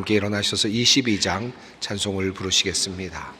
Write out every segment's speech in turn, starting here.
함께 일어나셔서 22장 찬송을 부르시겠습니다.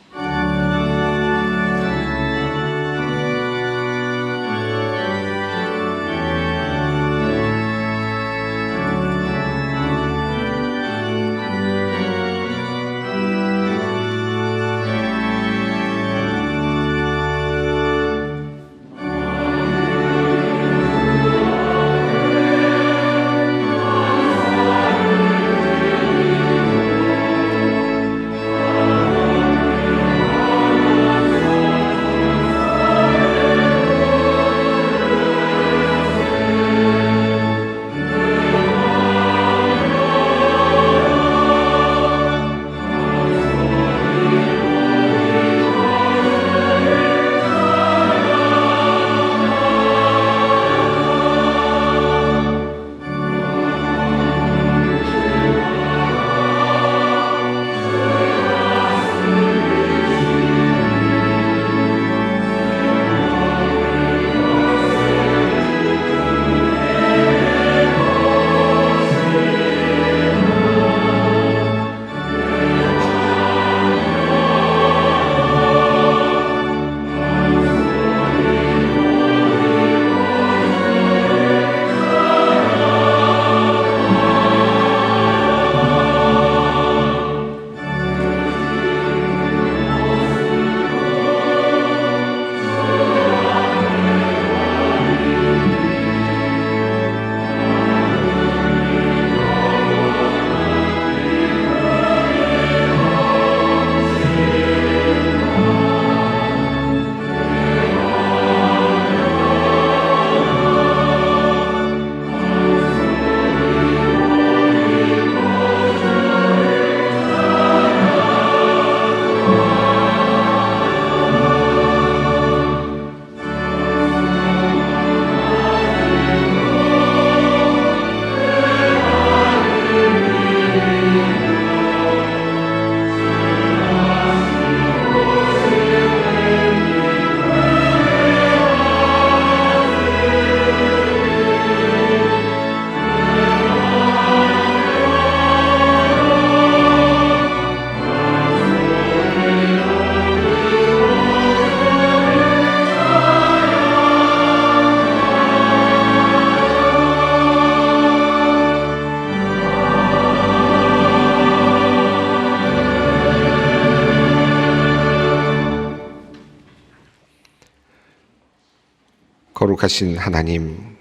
거룩하신 하나님,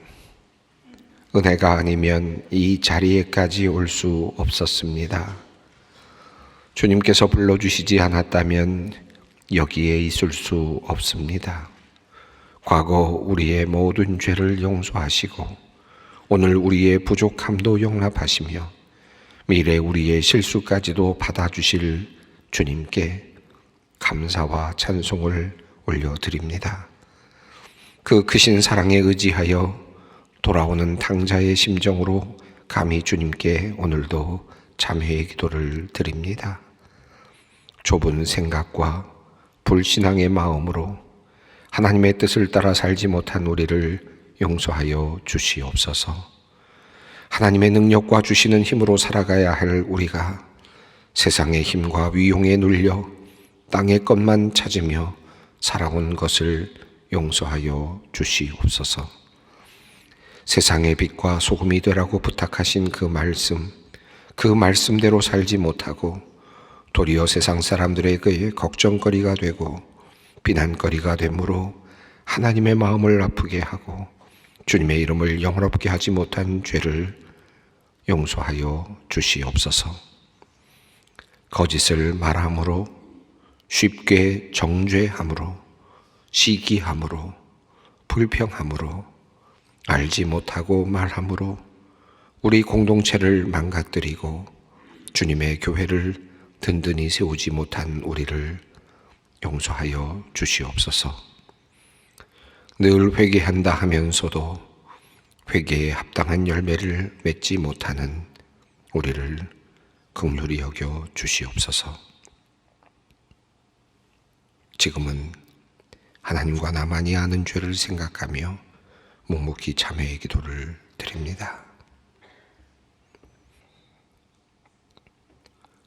은혜가 아니면 이 자리에까지 올 수 없었습니다. 주님께서 불러주시지 않았다면 여기에 있을 수 없습니다. 과거 우리의 모든 죄를 용서하시고 오늘 우리의 부족함도 용납하시며 미래 우리의 실수까지도 받아주실 주님께 감사와 찬송을 올려드립니다. 그 크신 사랑에 의지하여 돌아오는 탕자의 심정으로 감히 주님께 오늘도 참회의 기도를 드립니다. 좁은 생각과 불신앙의 마음으로 하나님의 뜻을 따라 살지 못한 우리를 용서하여 주시옵소서. 하나님의 능력과 주시는 힘으로 살아가야 할 우리가 세상의 힘과 위용에 눌려 땅의 것만 찾으며 살아온 것을 용서하여 주시옵소서. 세상의 빛과 소금이 되라고 부탁하신 그 말씀대로 살지 못하고 도리어 세상 사람들에게 걱정거리가 되고 비난거리가 되므로 하나님의 마음을 아프게 하고 주님의 이름을 영화롭게 하지 못한 죄를 용서하여 주시옵소서. 거짓을 말함으로, 쉽게 정죄함으로, 시기함으로, 불평함으로, 알지 못하고 말함으로 우리 공동체를 망가뜨리고 주님의 교회를 든든히 세우지 못한 우리를 용서하여 주시옵소서. 늘 회개한다 하면서도 회개에 합당한 열매를 맺지 못하는 우리를 긍휼히 여겨 주시옵소서. 지금은 하나님과 나만이 아는 죄를 생각하며 묵묵히 참회의 기도를 드립니다.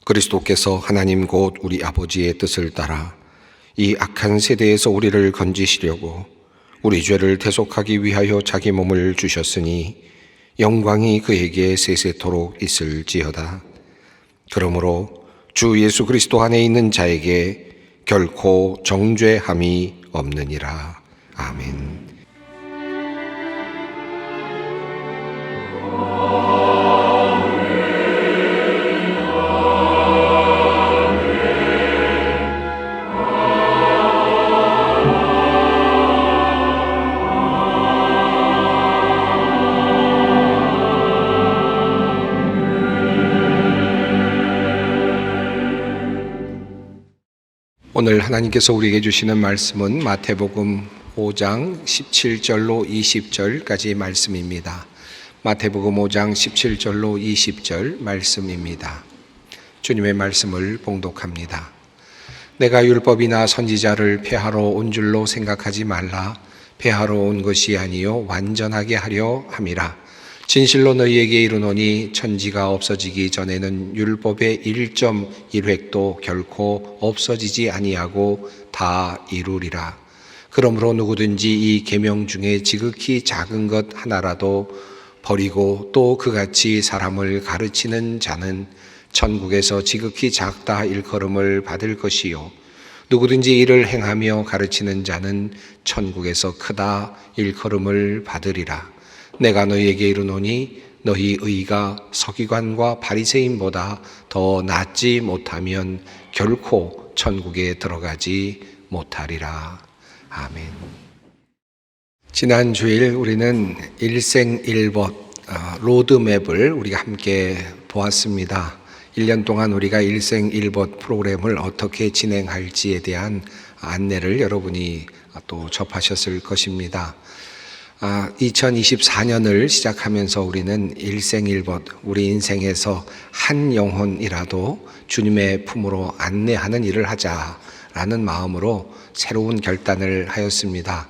그리스도께서 하나님 곧 우리 아버지의 뜻을 따라 이 악한 세대에서 우리를 건지시려고 우리 죄를 대속하기 위하여 자기 몸을 주셨으니 영광이 그에게 세세토록 있을지어다. 그러므로 주 예수 그리스도 안에 있는 자에게 결코 정죄함이 없느니라. 아멘. 오늘 하나님께서 우리에게 주시는 말씀은 마태복음 5장 17절로 20절까지 말씀입니다. 마태복음 5장 17절로 20절 말씀입니다. 주님의 말씀을 봉독합니다. 내가 율법이나 선지자를 폐하러 온 줄로 생각하지 말라. 폐하러 온 것이 아니요 완전하게 하려 함이라. 진실로 너희에게 이르노니 천지가 없어지기 전에는 율법의 1.1획도 결코 없어지지 아니하고 다 이루리라. 그러므로 누구든지 이 계명 중에 지극히 작은 것 하나라도 버리고 또 그같이 사람을 가르치는 자는 천국에서 지극히 작다 일컬음을 받을 것이요 누구든지 이를 행하며 가르치는 자는 천국에서 크다 일컬음을 받으리라. 내가 너희에게 이르노니 너희 의가 서기관과 바리새인보다 더 낫지 못하면 결코 천국에 들어가지 못하리라. 아멘. 지난 주일 우리는 일생일벗 로드맵을 우리가 함께 보았습니다. 1년 동안 우리가 일생일벗 프로그램을 어떻게 진행할지에 대한 안내를 여러분이 또 접하셨을 것입니다. 2024년을 시작하면서 우리는 일생일벗, 우리 인생에서 한 영혼이라도 주님의 품으로 안내하는 일을 하자라는 마음으로 새로운 결단을 하였습니다.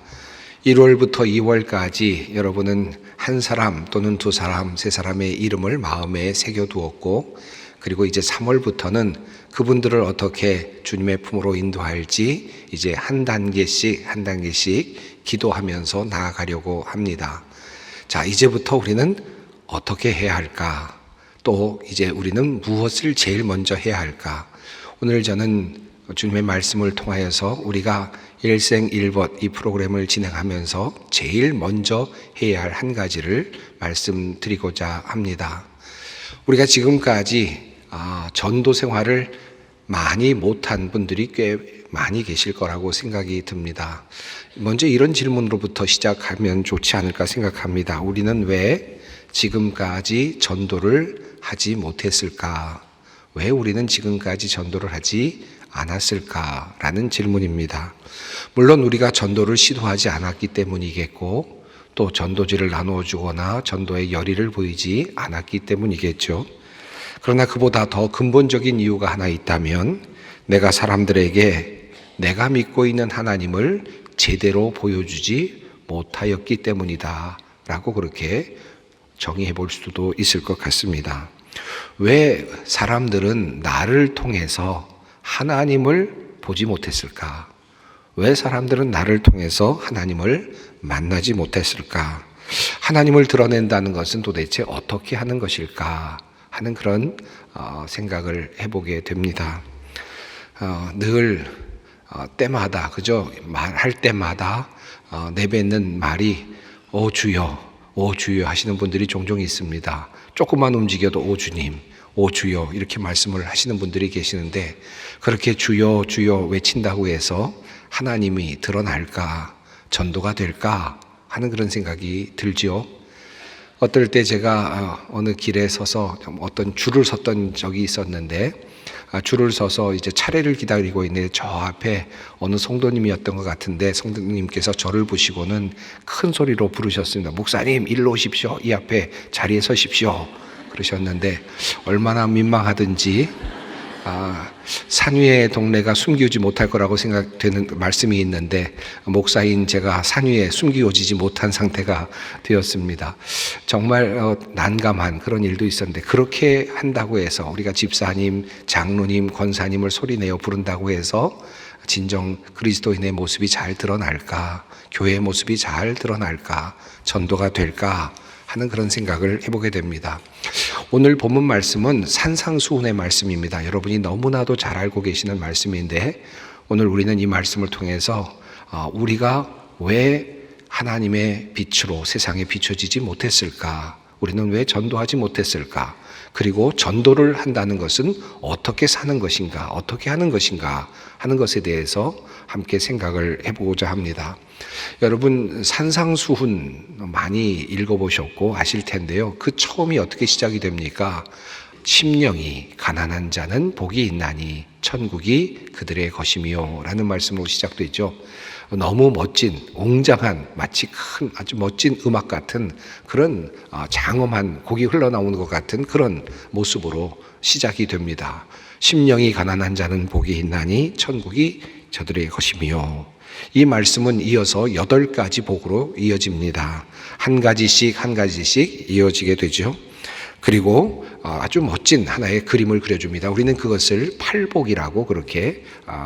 1월부터 2월까지 여러분은 한 사람 또는 두 사람, 세 사람의 이름을 마음에 새겨두었고, 그리고 이제 3월부터는 그분들을 어떻게 주님의 품으로 인도할지 이제 한 단계씩 기도하면서 나아가려고 합니다. 자, 이제부터 우리는 어떻게 해야 할까? 또 이제 우리는 무엇을 제일 먼저 해야 할까? 오늘 저는 주님의 말씀을 통하여서 우리가 일생일벗 이 프로그램을 진행하면서 제일 먼저 해야 할 한 가지를 말씀드리고자 합니다. 우리가 지금까지 전도 생활을 많이 못한 분들이 꽤 많이 계실 거라고 생각이 듭니다. 먼저 이런 질문으로부터 시작하면 좋지 않을까 생각합니다. 우리는 왜 지금까지 전도를 하지 못했을까? 왜 우리는 지금까지 전도를 하지 않았을까라는 질문입니다. 물론 우리가 전도를 시도하지 않았기 때문이겠고, 또 전도지를 나누어 주거나 전도의 열의를 보이지 않았기 때문이겠죠. 그러나 그보다 더 근본적인 이유가 하나 있다면, 내가 사람들에게 내가 믿고 있는 하나님을 제대로 보여주지 못하였기 때문이다 라고 그렇게 정의해 볼 수도 있을 것 같습니다. 왜 사람들은 나를 통해서 하나님을 보지 못했을까? 왜 사람들은 나를 통해서 하나님을 만나지 못했을까? 하나님을 드러낸다는 것은 도대체 어떻게 하는 것일까? 하는 그런 생각을 해보게 됩니다. 늘 때마다, 그죠? 말할 때마다 내뱉는 말이 오 주여, 오 주여 하시는 분들이 종종 있습니다. 조금만 움직여도 오 주님, 오 주여 이렇게 말씀을 하시는 분들이 계시는데, 그렇게 주여 주여 외친다고 해서 하나님이 드러날까, 전도가 될까 하는 그런 생각이 들지요. 어떨 때 제가 어느 길에 서서 어떤 줄을 섰던 적이 있었는데, 줄을 서서 이제 차례를 기다리고 있는데 저 앞에 어느 성도님이었던 것 같은데, 성도님께서 저를 보시고는 큰 소리로 부르셨습니다. 목사님 일로 오십시오. 이 앞에 자리에 서십시오. 그러셨는데 얼마나 민망하든지 산 위의 동네가 숨기우지 못할 거라고 생각되는 말씀이 있는데 목사인 제가 산 위에 숨기워지지 못한 상태가 되었습니다. 정말 난감한 그런 일도 있었는데 그렇게 한다고 해서 우리가 집사님, 장로님, 권사님을 소리내어 부른다고 해서 진정 그리스도인의 모습이 잘 드러날까, 교회의 모습이 잘 드러날까, 전도가 될까 하는 그런 생각을 해보게 됩니다. 오늘 본문 말씀은 산상수훈의 말씀입니다. 여러분이 너무나도 잘 알고 계시는 말씀인데 오늘 우리는 이 말씀을 통해서 우리가 왜 하나님의 빛으로 세상에 비춰지지 못했을까? 우리는 왜 전도하지 못했을까? 그리고 전도를 한다는 것은 어떻게 사는 것인가? 어떻게 하는 것인가? 하는 것에 대해서 함께 생각을 해보고자 합니다. 여러분 산상수훈 많이 읽어보셨고 아실 텐데요. 그 처음이 어떻게 시작이 됩니까? 심령이 가난한 자는 복이 있나니 천국이 그들의 것이며 라는 말씀으로 시작되죠. 너무 멋진 웅장한 마치 큰 아주 멋진 음악 같은 그런 장엄한 곡이 흘러나오는 것 같은 그런 모습으로 시작이 됩니다. 심령이 가난한 자는 복이 있나니 천국이 저들의 것이며 이 말씀은 이어서 8가지 복으로 이어집니다. 한 가지씩 이어지게 되죠. 그리고 아주 멋진 하나의 그림을 그려줍니다. 우리는 그것을 팔복이라고 그렇게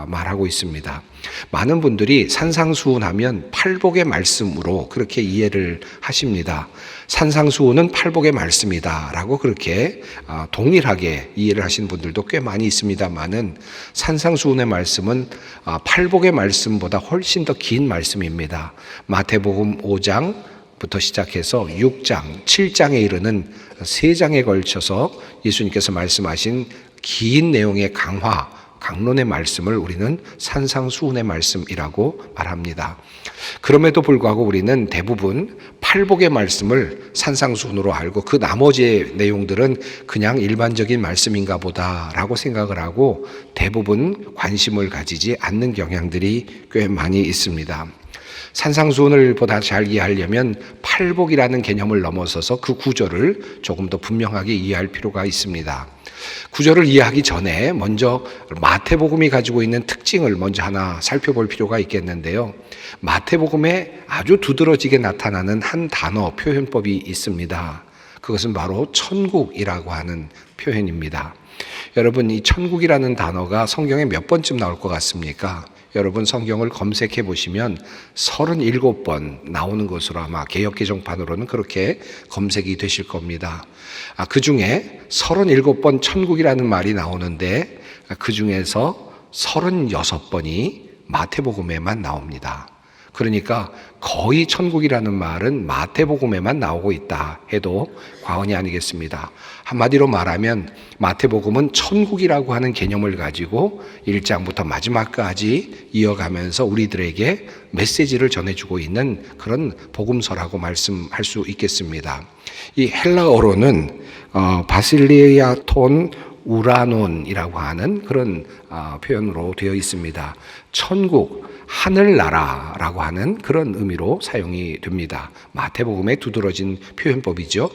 말하고 있습니다. 많은 분들이 산상수훈하면 팔복의 말씀으로 그렇게 이해를 하십니다. 산상수훈은 팔복의 말씀이다 라고 그렇게 동일하게 이해를 하시는 분들도 꽤 많이 있습니다만은 산상수훈의 말씀은 팔복의 말씀보다 훨씬 더 긴 말씀입니다. 마태복음 5장 부터 시작해서 6장, 7장에 이르는 3장에 걸쳐서 예수님께서 말씀하신 긴 내용의 강론의 말씀을 우리는 산상수훈의 말씀이라고 말합니다. 그럼에도 불구하고 우리는 대부분 팔복의 말씀을 산상수훈으로 알고 그 나머지의 내용들은 그냥 일반적인 말씀인가 보다라고 생각을 하고 대부분 관심을 가지지 않는 경향들이 꽤 많이 있습니다. 산상수훈을 보다 잘 이해하려면 팔복이라는 개념을 넘어서서 그 구조를 조금 더 분명하게 이해할 필요가 있습니다. 구조를 이해하기 전에 먼저 마태복음이 가지고 있는 특징을 먼저 하나 살펴볼 필요가 있겠는데요. 마태복음에 아주 두드러지게 나타나는 한 단어 표현법이 있습니다. 그것은 바로 천국이라고 하는 표현입니다. 여러분 이 천국이라는 단어가 성경에 몇 번쯤 나올 것 같습니까? 여러분 성경을 검색해 보시면 37번 나오는 것으로 아마 개역개정판으로는 그렇게 검색이 되실 겁니다. 그 중에 37번 천국이라는 말이 나오는데 그 중에서 36번이 마태복음에만 나옵니다. 그러니까 거의 천국이라는 말은 마태복음에만 나오고 있다 해도 과언이 아니겠습니다. 한마디로 말하면 마태복음은 천국이라고 하는 개념을 가지고 1장부터 마지막까지 이어가면서 우리들에게 메시지를 전해주고 있는 그런 복음서라고 말씀할 수 있겠습니다. 이 헬라어로는 바실리아톤 우라논이라고 하는 그런 표현으로 되어 있습니다. 천국, 하늘나라라고 하는 그런 의미로 사용이 됩니다. 마태복음에 두드러진 표현법이죠.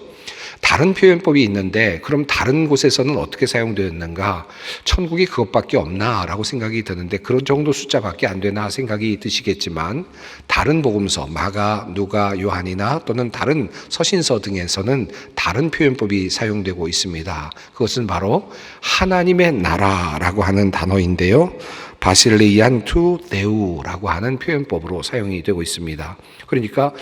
다른 표현법이 있는데 그럼 다른 곳에서는 어떻게 사용되었는가? 천국이 그것밖에 없나? 라고 생각이 드는데 그런 정도 숫자밖에 안 되나 생각이 드시겠지만 다른 복음서, 마가, 누가, 요한이나 또는 다른 서신서 등에서는 다른 표현법이 사용되고 있습니다. 그것은 바로 하나님의 나라라고 하는 단어인데요. 바실리안 투 데우라고 하는 표현법으로 사용이 되고 있습니다. 그러니까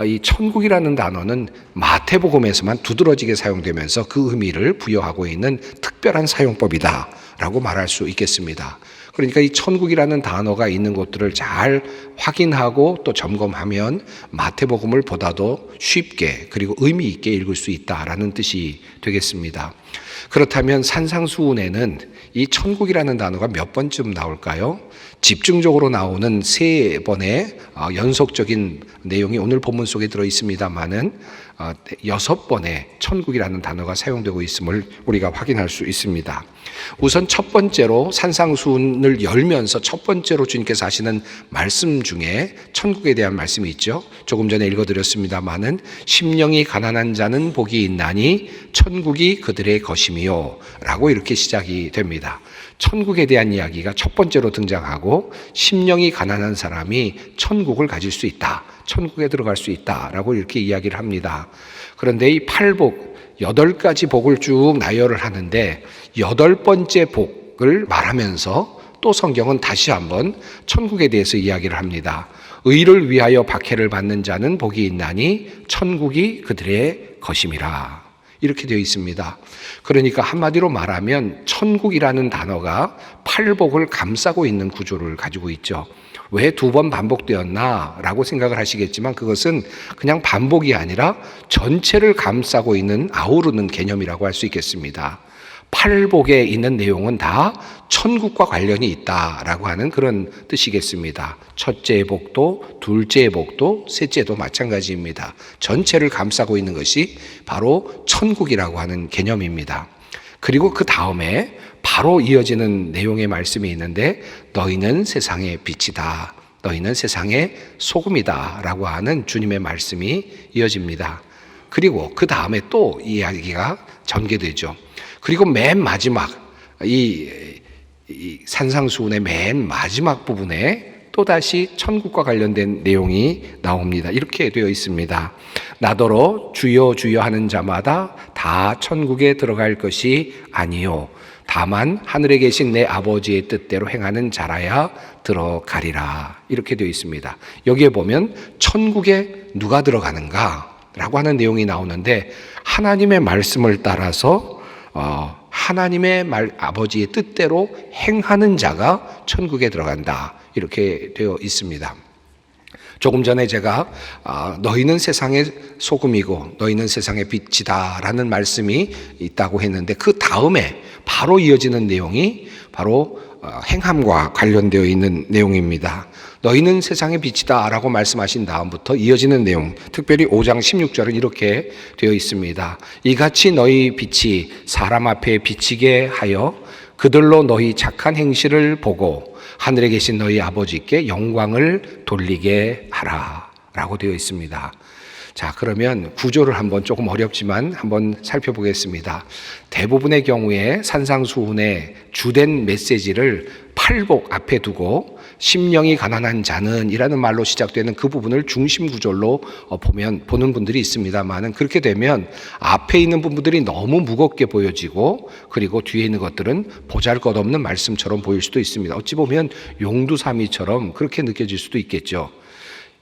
이 천국이라는 단어는 마태복음에서만 두드러지게 사용되면서 그 의미를 부여하고 있는 특별한 사용법이다라고 말할 수 있겠습니다. 그러니까 이 천국이라는 단어가 있는 곳들을 잘 확인하고 또 점검하면 마태복음을 보다도 쉽게 그리고 의미 있게 읽을 수 있다라는 뜻이 되겠습니다. 그렇다면 산상수훈에는 이 천국이라는 단어가 몇 번쯤 나올까요? 집중적으로 나오는 3번의 연속적인 내용이 오늘 본문 속에 들어 있습니다만은 6번의 천국이라는 단어가 사용되고 있음을 우리가 확인할 수 있습니다. 우선 첫 번째로 산상수훈을 열면서 첫 번째로 주님께서 하시는 말씀 중에 천국에 대한 말씀이 있죠. 조금 전에 읽어드렸습니다마는 심령이 가난한 자는 복이 있나니 천국이 그들의 것이며 것이미요 라고 이렇게 시작이 됩니다. 천국에 대한 이야기가 첫 번째로 등장하고 심령이 가난한 사람이 천국을 가질 수 있다, 천국에 들어갈 수 있다라고 이렇게 이야기를 합니다. 그런데 이 8복, 8가지 복을 쭉 나열을 하는데 8번째 복을 말하면서 또 성경은 다시 한번 천국에 대해서 이야기를 합니다. 의를 위하여 박해를 받는 자는 복이 있나니 천국이 그들의 것임이라. 이렇게 되어 있습니다. 그러니까 한마디로 말하면 천국이라는 단어가 8복을 감싸고 있는 구조를 가지고 있죠. 왜 2번 반복되었나 라고 생각을 하시겠지만 그것은 그냥 반복이 아니라 전체를 감싸고 있는 아우르는 개념이라고 할 수 있겠습니다. 8복에 있는 내용은 다 천국과 관련이 있다라고 하는 그런 뜻이겠습니다. 첫째 복도, 둘째 복도, 셋째도 마찬가지입니다. 전체를 감싸고 있는 것이 바로 천국이라고 하는 개념입니다. 그리고 그 다음에 바로 이어지는 내용의 말씀이 있는데 너희는 세상의 빛이다, 너희는 세상의 소금이다 라고 하는 주님의 말씀이 이어집니다. 그리고 그 다음에 또 이야기가 전개되죠. 그리고 맨 마지막 이 산상수훈의 맨 마지막 부분에 또다시 천국과 관련된 내용이 나옵니다. 이렇게 되어 있습니다. 나더러 주여 주여 하는 자마다 다 천국에 들어갈 것이 아니요 다만 하늘에 계신 내 아버지의 뜻대로 행하는 자라야 들어가리라. 이렇게 되어 있습니다. 여기에 보면 천국에 누가 들어가는가 라고 하는 내용이 나오는데 하나님의 말씀을 따라서 하나님의 아버지의 뜻대로 행하는 자가 천국에 들어간다. 이렇게 되어 있습니다. 조금 전에 제가 너희는 세상의 소금이고 너희는 세상의 빛이다 라는 말씀이 있다고 했는데 그 다음에 바로 이어지는 내용이 바로 행함과 관련되어 있는 내용입니다. 너희는 세상의 빛이다 라고 말씀하신 다음부터 이어지는 내용, 특별히 5장 16절은 이렇게 되어 있습니다. 이같이 너희 빛이 사람 앞에 비치게 하여 그들로 너희 착한 행실을 보고 하늘에 계신 너희 아버지께 영광을 돌리게 하라 라고 되어 있습니다. 자, 그러면 구조를 한번 조금 어렵지만 한번 살펴보겠습니다. 대부분의 경우에 산상수훈의 주된 메시지를 8복 앞에 두고 심령이 가난한 자는 이라는 말로 시작되는 그 부분을 중심 구절로 보는 분들이 있습니다만은 그렇게 되면 앞에 있는 부분들이 너무 무겁게 보여지고 그리고 뒤에 있는 것들은 보잘것없는 말씀처럼 보일 수도 있습니다. 어찌 보면 용두사미처럼 그렇게 느껴질 수도 있겠죠.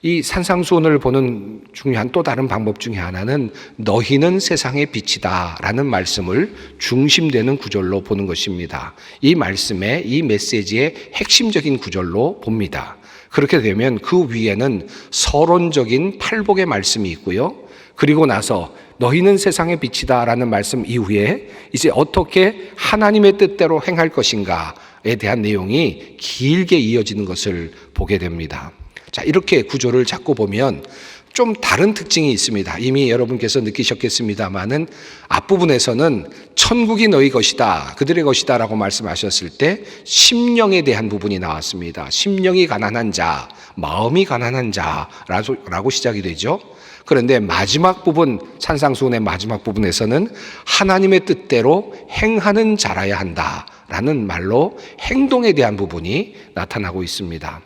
이 산상수훈을 보는 중요한 또 다른 방법 중에 하나는 너희는 세상의 빛이다 라는 말씀을 중심되는 구절로 보는 것입니다. 이 말씀의 이 메시지의 핵심적인 구절로 봅니다. 그렇게 되면 그 위에는 서론적인 8복의 말씀이 있고요. 그리고 나서 너희는 세상의 빛이다 라는 말씀 이후에 이제 어떻게 하나님의 뜻대로 행할 것인가에 대한 내용이 길게 이어지는 것을 보게 됩니다. 자, 이렇게 구조를 잡고 보면 좀 다른 특징이 있습니다. 이미 여러분께서 느끼셨겠습니다마는 앞부분에서는 천국이 너희 것이다, 그들의 것이다 라고 말씀하셨을 때 심령에 대한 부분이 나왔습니다. 심령이 가난한 자, 마음이 가난한 자라고 시작이 되죠. 그런데 마지막 부분, 산상수훈의 마지막 부분에서는 하나님의 뜻대로 행하는 자라야 한다라는 말로 행동에 대한 부분이 나타나고 있습니다.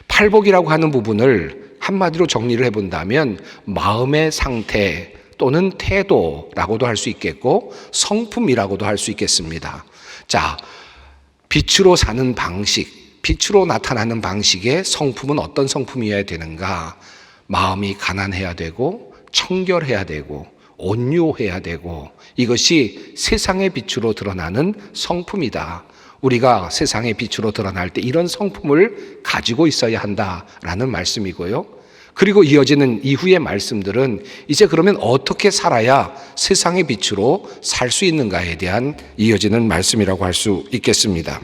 8복이라고 하는 부분을 한마디로 정리를 해본다면 마음의 상태 또는 태도라고도 할 수 있겠고 성품이라고도 할 수 있겠습니다. 자, 빛으로 사는 방식, 빛으로 나타나는 방식의 성품은 어떤 성품이어야 되는가? 마음이 가난해야 되고 청결해야 되고 온유해야 되고 이것이 세상의 빛으로 드러나는 성품이다. 우리가 세상의 빛으로 드러날 때 이런 성품을 가지고 있어야 한다라는 말씀이고요. 그리고 이어지는 이후의 말씀들은 이제 그러면 어떻게 살아야 세상의 빛으로 살 수 있는가에 대한 이어지는 말씀이라고 할 수 있겠습니다.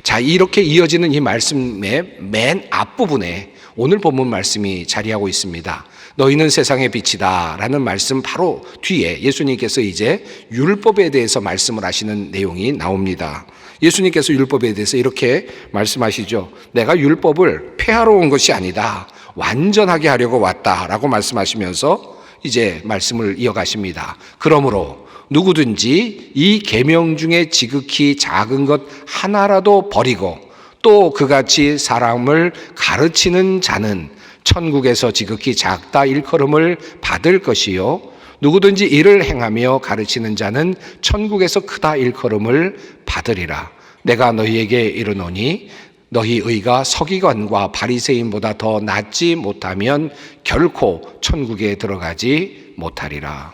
자, 이렇게 이어지는 이 말씀의 맨 앞부분에 오늘 본문 말씀이 자리하고 있습니다. 너희는 세상의 빛이다 라는 말씀 바로 뒤에 예수님께서 이제 율법에 대해서 말씀을 하시는 내용이 나옵니다. 예수님께서 율법에 대해서 이렇게 말씀하시죠. 내가 율법을 폐하러 온 것이 아니다, 완전하게 하려고 왔다라고 말씀하시면서 이제 말씀을 이어가십니다. 그러므로 누구든지 이 계명 중에 지극히 작은 것 하나라도 버리고 또 그같이 사람을 가르치는 자는 천국에서 지극히 작다 일컬음을 받을 것이요 누구든지 이를 행하며 가르치는 자는 천국에서 크다 일컬음을 받으리라. 내가 너희에게 이르노니 너희 의가 서기관과 바리새인보다 더 낫지 못하면 결코 천국에 들어가지 못하리라.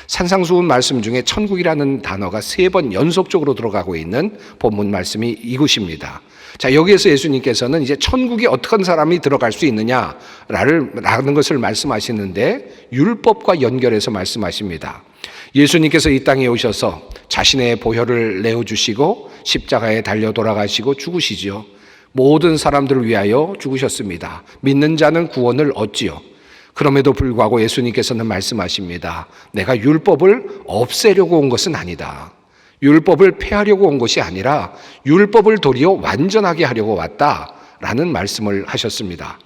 산상수훈 말씀 중에 천국이라는 단어가 3번 연속적으로 들어가고 있는 본문 말씀이 이곳입니다. 자, 여기에서 예수님께서는 이제 천국에 어떤 사람이 들어갈 수 있느냐라는 것을 말씀하시는데 율법과 연결해서 말씀하십니다. 예수님께서 이 땅에 오셔서 자신의 보혈을 내어주시고 십자가에 달려 돌아가시고 죽으시죠. 모든 사람들을 위하여 죽으셨습니다. 믿는 자는 구원을 얻지요. 그럼에도 불구하고 예수님께서는 말씀하십니다. 내가 율법을 없애려고 온 것은 아니다. 율법을 폐하려고 온 것이 아니라 율법을 도리어 완전하게 하려고 왔다라는 말씀을 하셨습니다.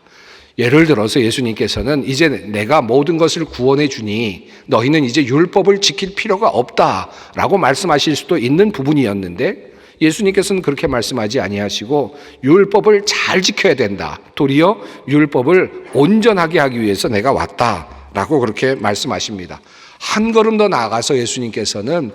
예를 들어서 예수님께서는 이제 내가 모든 것을 구원해 주니 너희는 이제 율법을 지킬 필요가 없다라고 말씀하실 수도 있는 부분이었는데 예수님께서는 그렇게 말씀하지 아니하시고 율법을 잘 지켜야 된다. 도리어 율법을 온전하게 하기 위해서 내가 왔다라고 그렇게 말씀하십니다. 한 걸음 더 나아가서 예수님께서는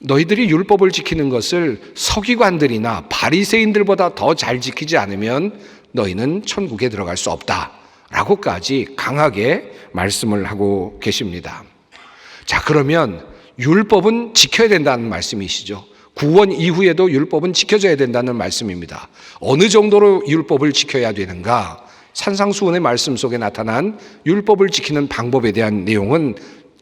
너희들이 율법을 지키는 것을 서기관들이나 바리새인들보다 더 잘 지키지 않으면 너희는 천국에 들어갈 수 없다라고까지 강하게 말씀을 하고 계십니다. 자, 그러면 율법은 지켜야 된다는 말씀이시죠. 구원 이후에도 율법은 지켜져야 된다는 말씀입니다. 어느 정도로 율법을 지켜야 되는가? 산상수훈의 말씀 속에 나타난 율법을 지키는 방법에 대한 내용은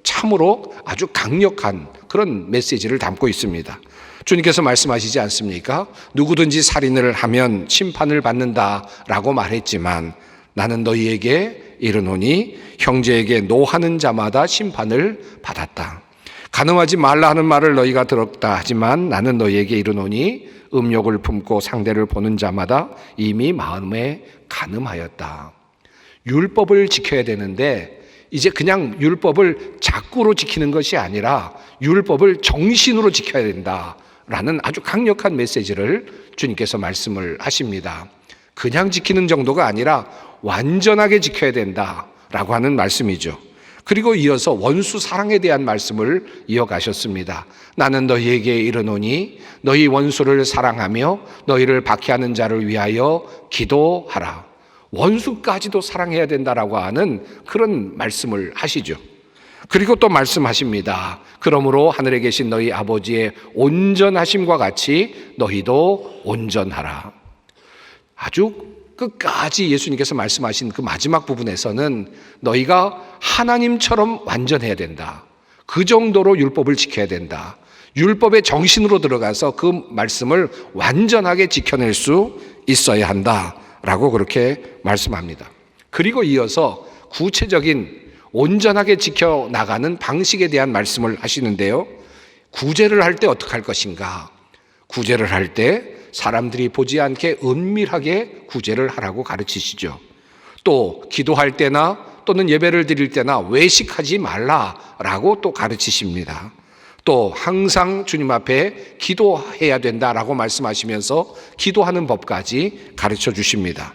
참으로 아주 강력한 그런 메시지를 담고 있습니다. 주님께서 말씀하시지 않습니까? 누구든지 살인을 하면 심판을 받는다라고 말했지만 나는 너희에게 이르노니 형제에게 노하는 자마다 심판을 받았다. 간음하지 말라 하는 말을 너희가 들었다 하지만 나는 너희에게 이르노니 음욕을 품고 상대를 보는 자마다 이미 마음에 간음하였다. 율법을 지켜야 되는데 이제 그냥 율법을 자꾸로 지키는 것이 아니라 율법을 정신으로 지켜야 된다라는 아주 강력한 메시지를 주님께서 말씀을 하십니다. 그냥 지키는 정도가 아니라 완전하게 지켜야 된다라고 하는 말씀이죠. 그리고 이어서 원수 사랑에 대한 말씀을 이어가셨습니다. 나는 너희에게 이르노니 너희 원수를 사랑하며 너희를 박해하는 자를 위하여 기도하라. 원수까지도 사랑해야 된다라고 하는 그런 말씀을 하시죠. 그리고 또 말씀하십니다. 그러므로 하늘에 계신 너희 아버지의 온전하심과 같이 너희도 온전하라. 아주 끝까지 예수님께서 말씀하신 그 마지막 부분에서는 너희가 하나님처럼 완전해야 된다. 그 정도로 율법을 지켜야 된다. 율법의 정신으로 들어가서 그 말씀을 완전하게 지켜낼 수 있어야 한다라고 그렇게 말씀합니다. 그리고 이어서 구체적인 온전하게 지켜나가는 방식에 대한 말씀을 하시는데요. 구제를 할 때 어떻게 할 것인가? 구제를 할 때 사람들이 보지 않게 은밀하게 구제를 하라고 가르치시죠. 또 기도할 때나 또는 예배를 드릴 때나 외식하지 말라라고 또 가르치십니다. 또 항상 주님 앞에 기도해야 된다라고 말씀하시면서 기도하는 법까지 가르쳐 주십니다.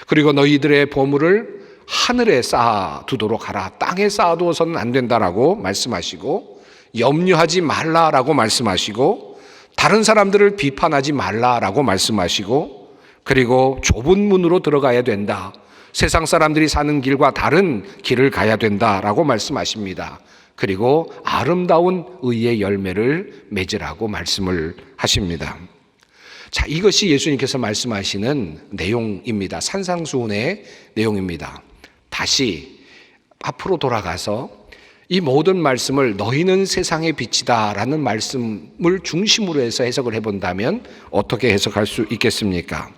그리고 너희들의 보물을 하늘에 쌓아두도록 하라. 땅에 쌓아두어서는 안 된다라고 말씀하시고 염려하지 말라라고 말씀하시고 다른 사람들을 비판하지 말라라고 말씀하시고 그리고 좁은 문으로 들어가야 된다. 세상 사람들이 사는 길과 다른 길을 가야 된다라고 말씀하십니다. 그리고 아름다운 의의 열매를 맺으라고 말씀을 하십니다. 자, 이것이 예수님께서 말씀하시는 내용입니다. 산상수훈의 내용입니다. 다시 앞으로 돌아가서 이 모든 말씀을 너희는 세상의 빛이다 라는 말씀을 중심으로 해서 해석을 해본다면 어떻게 해석할 수 있겠습니까?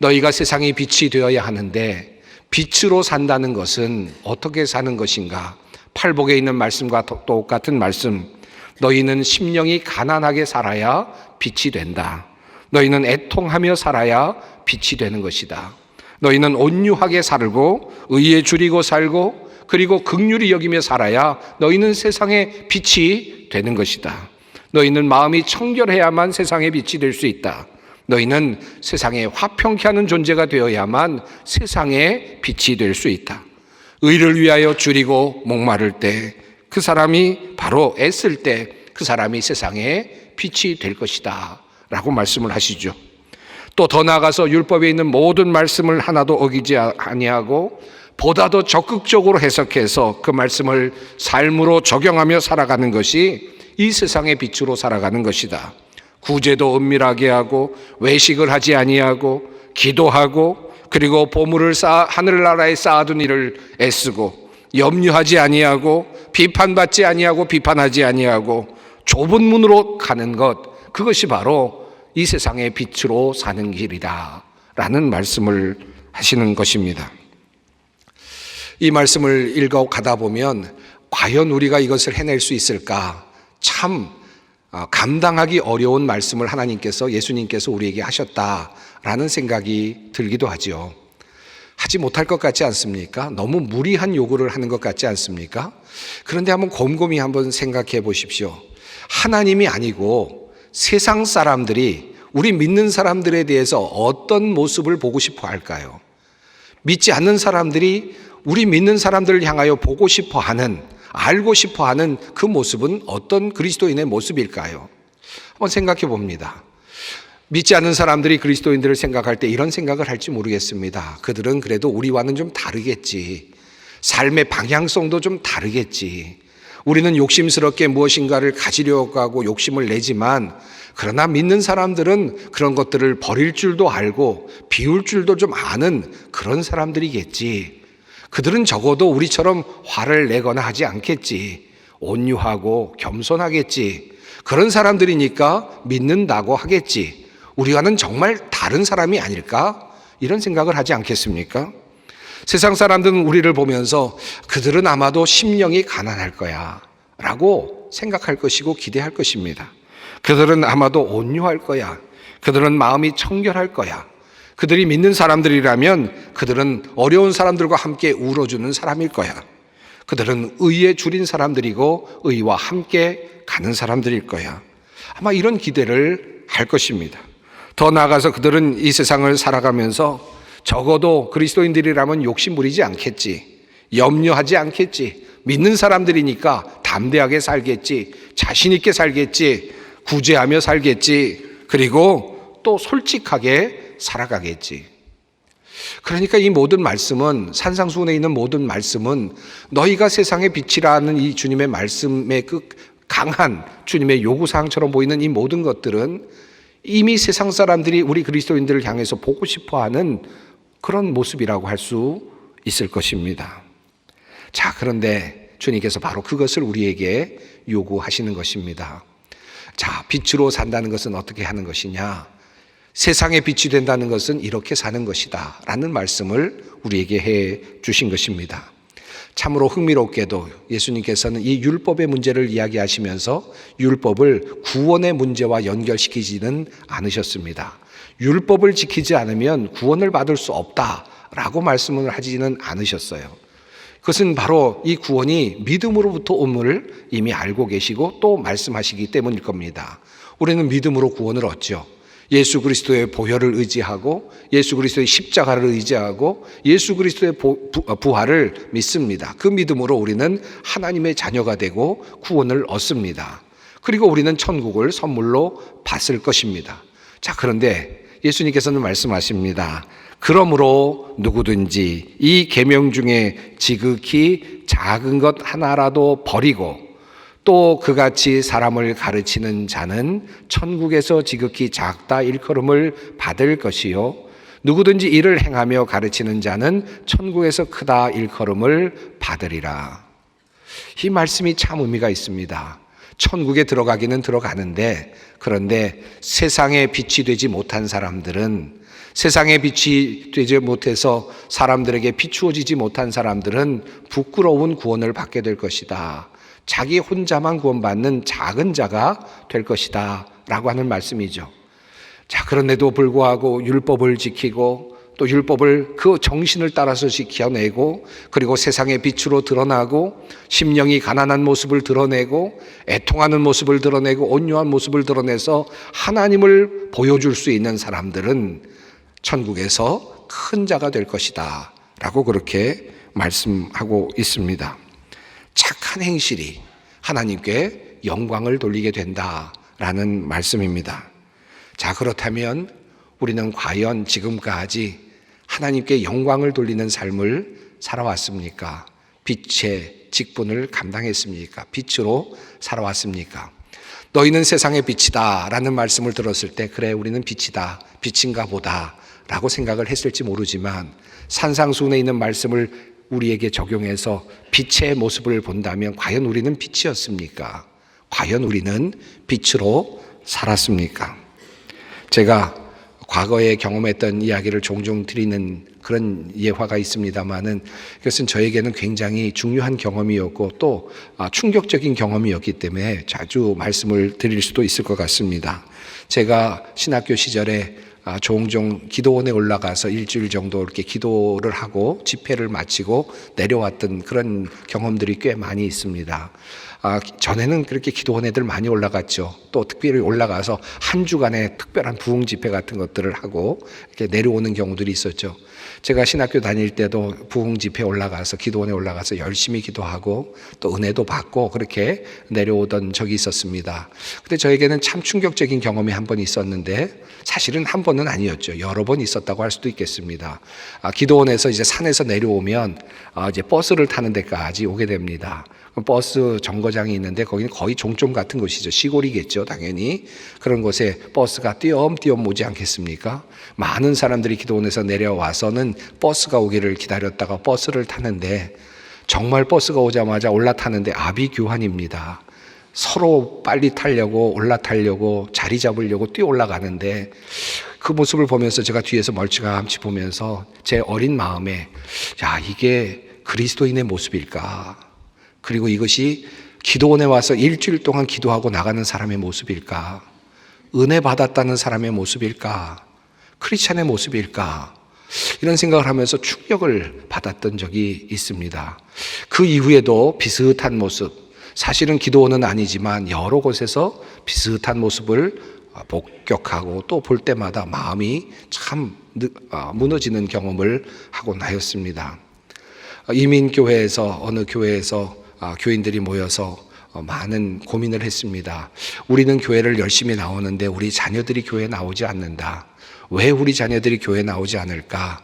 너희가 세상의 빛이 되어야 하는데 빛으로 산다는 것은 어떻게 사는 것인가? 팔복에 있는 말씀과 똑같은 말씀. 너희는 심령이 가난하게 살아야 빛이 된다. 너희는 애통하며 살아야 빛이 되는 것이다. 너희는 온유하게 살고 의에 줄이고 살고 그리고 긍휼히 여기며 살아야 너희는 세상의 빛이 되는 것이다. 너희는 마음이 청결해야만 세상의 빛이 될 수 있다. 너희는 세상에 화평케 하는 존재가 되어야만 세상의 빛이 될 수 있다. 의를 위하여 줄이고 목마를 때 그 사람이 바로 애쓸 때 그 사람이 세상의 빛이 될 것이다 라고 말씀을 하시죠. 또 더 나아가서 율법에 있는 모든 말씀을 하나도 어기지 아니하고 보다 더 적극적으로 해석해서 그 말씀을 삶으로 적용하며 살아가는 것이 이 세상의 빛으로 살아가는 것이다. 구제도 은밀하게 하고 외식을 하지 아니하고 기도하고 그리고 보물을 하늘나라에 쌓아둔 일을 애쓰고 염려하지 아니하고 비판받지 아니하고 비판하지 아니하고 좁은 문으로 가는 것, 그것이 바로 이 세상의 빛으로 사는 길이다 라는 말씀을 하시는 것입니다. 이 말씀을 읽어가다 보면 과연 우리가 이것을 해낼 수 있을까? 참 감당하기 어려운 말씀을 하나님께서, 예수님께서 우리에게 하셨다라는 생각이 들기도 하죠. 하지 못할 것 같지 않습니까? 너무 무리한 요구를 하는 것 같지 않습니까? 그런데 한번 곰곰이 한번 생각해 보십시오. 하나님이 아니고 세상 사람들이 우리 믿는 사람들에 대해서 어떤 모습을 보고 싶어 할까요? 믿지 않는 사람들이 우리 믿는 사람들을 향하여 보고 싶어 하는, 알고 싶어 하는 그 모습은 어떤 그리스도인의 모습일까요? 한번 생각해 봅니다. 믿지 않는 사람들이 그리스도인들을 생각할 때 이런 생각을 할지 모르겠습니다. 그들은 그래도 우리와는 좀 다르겠지. 삶의 방향성도 좀 다르겠지. 우리는 욕심스럽게 무엇인가를 가지려고 하고 욕심을 내지만, 그러나 믿는 사람들은 그런 것들을 버릴 줄도 알고 비울 줄도 좀 아는 그런 사람들이겠지. 그들은 적어도 우리처럼 화를 내거나 하지 않겠지. 온유하고 겸손하겠지. 그런 사람들이니까 믿는다고 하겠지. 우리와는 정말 다른 사람이 아닐까? 이런 생각을 하지 않겠습니까? 세상 사람들은 우리를 보면서 그들은 아마도 심령이 가난할 거야 라고 생각할 것이고 기대할 것입니다. 그들은 아마도 온유할 거야. 그들은 마음이 청결할 거야. 그들이 믿는 사람들이라면 그들은 어려운 사람들과 함께 울어주는 사람일 거야. 그들은 의에 줄인 사람들이고 의와 함께 가는 사람들일 거야. 아마 이런 기대를 할 것입니다. 더 나아가서 그들은 이 세상을 살아가면서 적어도 그리스도인들이라면 욕심 부리지 않겠지. 염려하지 않겠지. 믿는 사람들이니까 담대하게 살겠지. 자신 있게 살겠지. 구제하며 살겠지. 그리고 또 솔직하게 살아가겠지. 그러니까 이 모든 말씀은, 산상수훈에 있는 모든 말씀은 너희가 세상의 빛이라는 이 주님의 말씀의 그 강한 주님의 요구사항처럼 보이는 이 모든 것들은 이미 세상 사람들이 우리 그리스도인들을 향해서 보고 싶어하는 그런 모습이라고 할 수 있을 것입니다. 자, 그런데 주님께서 바로 그것을 우리에게 요구하시는 것입니다. 자, 빛으로 산다는 것은 어떻게 하는 것이냐? 세상의 빛이 된다는 것은 이렇게 사는 것이다 라는 말씀을 우리에게 해 주신 것입니다. 참으로 흥미롭게도 예수님께서는 이 율법의 문제를 이야기하시면서 율법을 구원의 문제와 연결시키지는 않으셨습니다. 율법을 지키지 않으면 구원을 받을 수 없다라고 말씀을 하지는 않으셨어요. 그것은 바로 이 구원이 믿음으로부터 옴을 이미 알고 계시고 또 말씀하시기 때문일 겁니다. 우리는 믿음으로 구원을 얻죠. 예수 그리스도의 보혈을 의지하고 예수 그리스도의 십자가를 의지하고 예수 그리스도의 부활을 믿습니다. 그 믿음으로 우리는 하나님의 자녀가 되고 구원을 얻습니다. 그리고 우리는 천국을 선물로 받을 것입니다. 자, 그런데 예수님께서는 말씀하십니다. 그러므로 누구든지 이 계명 중에 지극히 작은 것 하나라도 버리고 또 그같이 사람을 가르치는 자는 천국에서 지극히 작다 일컬음을 받을 것이요 누구든지 이를 행하며 가르치는 자는 천국에서 크다 일컬음을 받으리라. 이 말씀이 참 의미가 있습니다. 천국에 들어가기는 들어가는데, 그런데 세상에 빛이 되지 못한 사람들은, 세상에 빛이 되지 못해서 사람들에게 비추어지지 못한 사람들은 부끄러운 구원을 받게 될 것이다. 자기 혼자만 구원받는 작은 자가 될 것이다 라고 하는 말씀이죠. 자, 그런데도 불구하고 율법을 지키고 또 율법을 그 정신을 따라서 지켜내고 그리고 세상의 빛으로 드러나고 심령이 가난한 모습을 드러내고 애통하는 모습을 드러내고 온유한 모습을 드러내서 하나님을 보여줄 수 있는 사람들은 천국에서 큰 자가 될 것이다 라고 그렇게 말씀하고 있습니다. 착한 행실이 하나님께 영광을 돌리게 된다라는 말씀입니다. 자, 그렇다면 우리는 과연 지금까지 하나님께 영광을 돌리는 삶을 살아왔습니까? 빛의 직분을 감당했습니까? 빛으로 살아왔습니까? 너희는 세상의 빛이다 라는 말씀을 들었을 때 그래 우리는 빛이다, 빛인가 보다 라고 생각을 했을지 모르지만 산상수훈에 있는 말씀을 우리에게 적용해서 빛의 모습을 본다면 과연 우리는 빛이었습니까? 과연 우리는 빛으로 살았습니까? 제가 과거에 경험했던 이야기를 종종 드리는 그런 예화가 있습니다만은 그것은 저에게는 굉장히 중요한 경험이었고 또 충격적인 경험이었기 때문에 자주 말씀을 드릴 수도 있을 것 같습니다. 제가 신학교 시절에 종종 기도원에 올라가서 일주일 정도 이렇게 기도를 하고 집회를 마치고 내려왔던 그런 경험들이 꽤 많이 있습니다. 전에는 그렇게 기도원 애들 많이 올라갔죠. 또 특별히 올라가서 한 주간의 특별한 부흥 집회 같은 것들을 하고 이렇게 내려오는 경우들이 있었죠. 제가 신학교 다닐 때도 부흥 집회 올라가서 기도원에 올라가서 열심히 기도하고 또 은혜도 받고 그렇게 내려오던 적이 있었습니다. 근데 저에게는 참 충격적인 경험이 한 번 있었는데 사실은 한 번은 아니었죠. 여러 번 있었다고 할 수도 있겠습니다. 기도원에서 이제 산에서 내려오면 이제 버스를 타는 데까지 오게 됩니다. 버스 정거장이 있는데 거기는 거의 종점 같은 곳이죠. 시골이겠죠, 당연히. 그런 곳에 버스가 띄엄띄엄 오지 않겠습니까? 많은 사람들이 기도원에서 내려와서는 버스가 오기를 기다렸다가 버스를 타는데 정말 버스가 오자마자 올라타는데 아비규환입니다. 서로 빨리 타려고 올라타려고 자리 잡으려고 뛰어 올라가는데 그 모습을 보면서 제가 뒤에서 멀찌감치 보면서 제 어린 마음에 야, 이게 그리스도인의 모습일까? 그리고 이것이 기도원에 와서 일주일 동안 기도하고 나가는 사람의 모습일까? 은혜 받았다는 사람의 모습일까? 크리스찬의 모습일까? 이런 생각을 하면서 충격을 받았던 적이 있습니다. 그 이후에도 비슷한 모습, 사실은 기도원은 아니지만 여러 곳에서 비슷한 모습을 목격하고 또 볼 때마다 마음이 참 무너지는 경험을 하고 나였습니다. 이민교회에서 어느 교회에서 교인들이 모여서 많은 고민을 했습니다. 우리는 교회를 열심히 나오는데 우리 자녀들이 교회에 나오지 않는다. 왜 우리 자녀들이 교회에 나오지 않을까?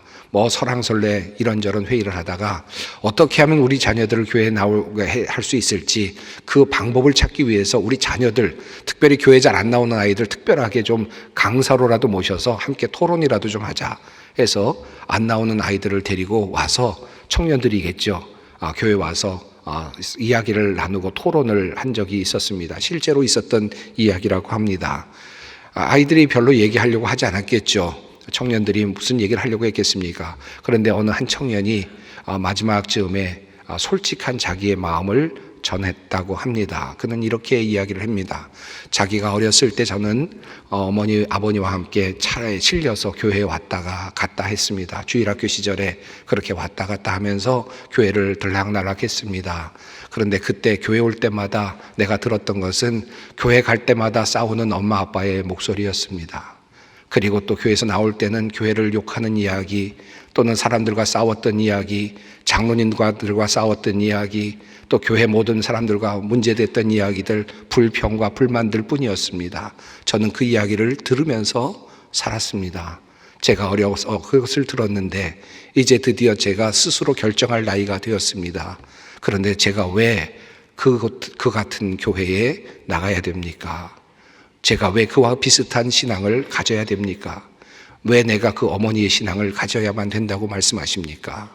설랑설레 이런저런 회의를 하다가 어떻게 하면 우리 자녀들을 교회에 나오게 할 수 있을지 그 방법을 찾기 위해서 우리 자녀들, 특별히 교회 잘 안 나오는 아이들 특별하게 좀 강사로라도 모셔서 함께 토론이라도 좀 하자 해서 안 나오는 아이들을 데리고 와서 청년들이겠죠. 교회 와서 이야기를 나누고 토론을 한 적이 있었습니다. 실제로 있었던 이야기라고 합니다. 아이들이 별로 얘기하려고 하지 않았겠죠. 청년들이 무슨 얘기를 하려고 했겠습니까? 그런데 어느 한 청년이 마지막 즈음에 솔직한 자기의 마음을 전했다고 합니다. 그는 이렇게 이야기를 합니다. 자기가 어렸을 때 저는 어머니, 아버니와 함께 차에 실려서 교회에 왔다가 갔다 했습니다. 주일학교 시절에 그렇게 왔다 갔다 하면서 교회를 들락날락 했습니다. 그런데 그때 교회 올 때마다 내가 들었던 것은 교회 갈 때마다 싸우는 엄마 아빠의 목소리였습니다. 그리고 또 교회에서 나올 때는 교회를 욕하는 이야기, 또는 사람들과 싸웠던 이야기, 장로님들과 싸웠던 이야기, 또 교회 모든 사람들과 문제됐던 이야기들, 불평과 불만들 뿐이었습니다. 저는 그 이야기를 들으면서 살았습니다. 제가 어려서 그것을 들었는데 이제 드디어 제가 스스로 결정할 나이가 되었습니다. 그런데 제가 왜 그 같은 교회에 나가야 됩니까? 제가 왜 그와 비슷한 신앙을 가져야 됩니까? 왜 내가 그 어머니의 신앙을 가져야만 된다고 말씀하십니까?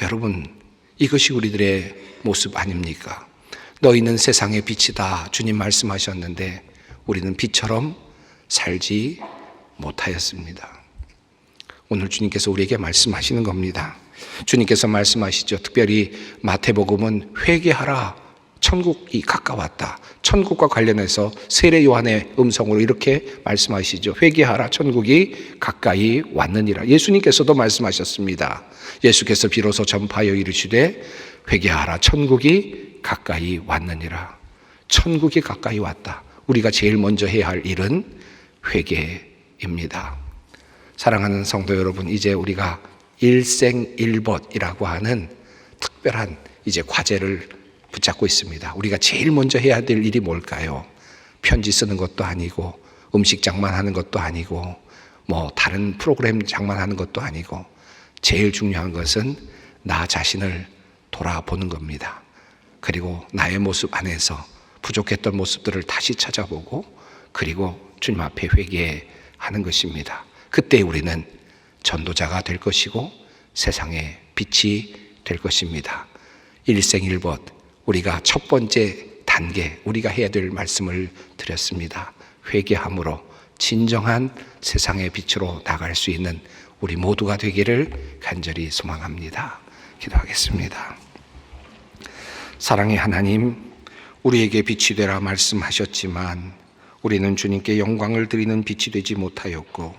여러분, 이것이 우리들의 모습 아닙니까? 너희는 세상의 빛이다 주님 말씀하셨는데 우리는 빛처럼 살지 못하였습니다. 오늘 주님께서 우리에게 말씀하시는 겁니다. 주님께서 말씀하시죠. 특별히 마태복음은 회개하라, 천국이 가까웠다. 천국과 관련해서 세례 요한의 음성으로 이렇게 말씀하시죠. 회개하라, 천국이 가까이 왔느니라. 예수님께서도 말씀하셨습니다. 예수께서 비로소 전파하여 이르시되 회개하라, 천국이 가까이 왔느니라. 천국이 가까이 왔다. 우리가 제일 먼저 해야 할 일은 회개입니다. 사랑하는 성도 여러분, 이제 우리가 일생일벗이라고 하는 특별한 이제 과제를 붙잡고 있습니다. 우리가 제일 먼저 해야 될 일이 뭘까요? 편지 쓰는 것도 아니고 음식 장만하는 것도 아니고 뭐 다른 프로그램 장만하는 것도 아니고 제일 중요한 것은 나 자신을 돌아보는 겁니다. 그리고 나의 모습 안에서 부족했던 모습들을 다시 찾아보고 그리고 주님 앞에 회개하는 것입니다. 그때 우리는 전도자가 될 것이고 세상의 빛이 될 것입니다. 일생일벗, 우리가 첫 번째 단계 우리가 해야 될 말씀을 드렸습니다. 회개함으로 진정한 세상의 빛으로 나갈 수 있는 우리 모두가 되기를 간절히 소망합니다. 기도하겠습니다. 사랑의 하나님, 우리에게 빛이 되라 말씀하셨지만 우리는 주님께 영광을 드리는 빛이 되지 못하였고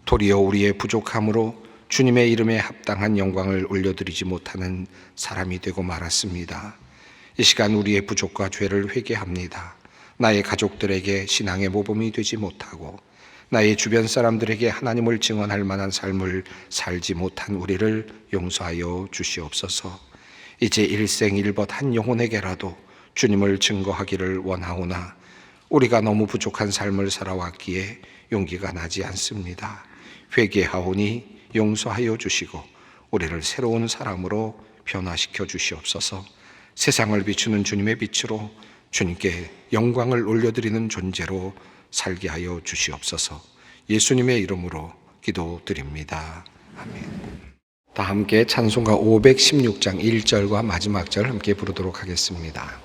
도리어 우리의 부족함으로 주님의 이름에 합당한 영광을 올려드리지 못하는 사람이 되고 말았습니다. 이 시간 우리의 부족과 죄를 회개합니다. 나의 가족들에게 신앙의 모범이 되지 못하고 나의 주변 사람들에게 하나님을 증언할 만한 삶을 살지 못한 우리를 용서하여 주시옵소서. 이제 일생일벗 한 영혼에게라도 주님을 증거하기를 원하오나 우리가 너무 부족한 삶을 살아왔기에 용기가 나지 않습니다. 회개하오니 용서하여 주시고 우리를 새로운 사람으로 변화시켜 주시옵소서. 세상을 비추는 주님의 빛으로 주님께 영광을 올려드리는 존재로 살게 하여 주시옵소서. 예수님의 이름으로 기도드립니다. 아멘. 다 함께 찬송가 516장 1절과 마지막 절 함께 부르도록 하겠습니다.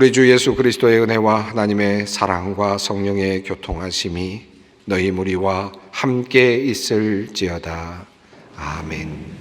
우리 주 예수 그리스도의 은혜와 하나님의 사랑과 성령의 교통하심이 너희 무리와 함께 있을지어다. 아멘.